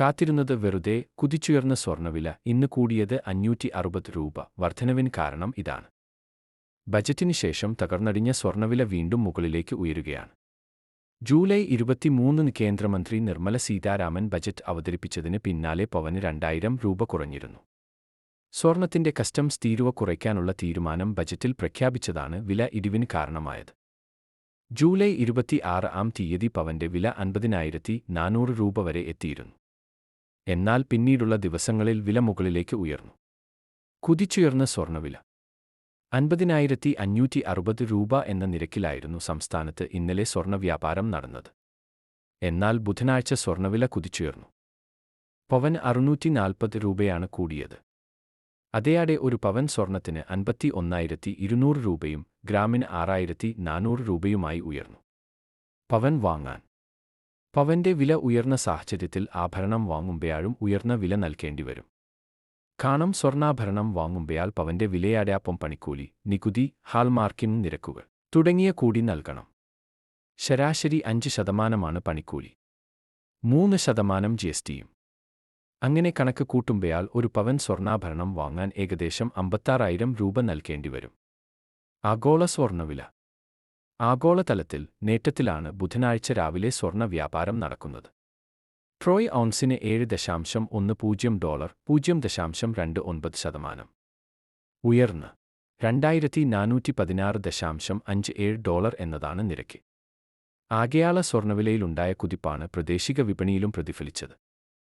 കാത്തിരുന്നത് വെറുതെ. കുതിച്ചുയർന്ന സ്വർണ്ണവില ഇന്ന് കൂടിയത് 560 രൂപ. വർധനവിന് കാരണം ഇതാണ്. ബജറ്റിന് ശേഷം തകർന്നടിഞ്ഞ സ്വർണ്ണവില വീണ്ടും മുകളിലേക്ക് ഉയരുകയാണ്. ജൂലൈ 23-ന് കേന്ദ്രമന്ത്രി നിർമ്മല സീതാരാമൻ ബജറ്റ് അവതരിപ്പിച്ചതിന് പിന്നാലെ പവന് 2000 രൂപ കുറഞ്ഞിരുന്നു. സ്വർണ്ണത്തിന്റെ കസ്റ്റംസ് തീരുവ കുറയ്ക്കാനുള്ള തീരുമാനം ബജറ്റിൽ പ്രഖ്യാപിച്ചതാണ് വില ഇടിവിന് കാരണമായത്. ജൂലൈ 26-ാം തീയതി പവന്റെ വില 50,400 രൂപ വരെ എത്തിയിരുന്നു. എന്നാൽ പിന്നീടുള്ള ദിവസങ്ങളിൽ വില മുകളിലേക്ക് ഉയർന്നു. കുതിച്ചുയർന്ന സ്വർണ്ണവില 50,560 രൂപ എന്ന നിരക്കിലായിരുന്നു സംസ്ഥാനത്ത് ഇന്നലെ സ്വർണ്ണ വ്യാപാരം നടന്നത്. എന്നാൽ ബുധനാഴ്ച സ്വർണ്ണവില കുതിച്ചുയർന്നു. പവന് 640 രൂപയാണ് കൂടിയത്. അതേയാടെ ഒരു പവൻ സ്വർണ്ണത്തിന് 51,200 രൂപയും ഗ്രാമിന് 6,400 രൂപയുമായി ഉയർന്നു. പവൻ വാങ്ങാൻ. പവന്റെ വില ഉയർന്ന സാഹചര്യത്തിൽ ആഭരണം വാങ്ങുമ്പോഴും ഉയർന്ന വില നൽകേണ്ടിവരും. കാരണം സ്വർണ്ണാഭരണം വാങ്ങുമ്പോൾ പവന്റെ വിലയോടൊപ്പം പണിക്കൂലി, നികുതി, ഹാൾമാർക്കിംഗ് നിരക്കുകൾ തുടങ്ങിയ കൂടി നൽകണം. ശരാശരി 5% പണിക്കൂലി, 3% GSTയും. അങ്ങനെ കണക്ക് കൂട്ടുമ്പോൾ ഒരു പവൻ സ്വർണ്ണാഭരണം വാങ്ങാൻ ഏകദേശം 56,000 രൂപ നൽകേണ്ടിവരും. ആഗോള സ്വർണ്ണവില. ആഗോളതലത്തിൽ നേട്ടത്തിലാണ് ബുധനാഴ്ച രാവിലെ സ്വർണ്ണ വ്യാപാരം നടക്കുന്നത്. ട്രോയ് ഔൺസിന് $7.10 0.29% ഉയർന്ന് $2,416.57 എന്നതാണ് നിരക്ക്. ആകെയാള സ്വർണ്ണവിലയിലുണ്ടായ കുതിപ്പാണ് പ്രാദേശിക വിപണിയിലും പ്രതിഫലിച്ചത്.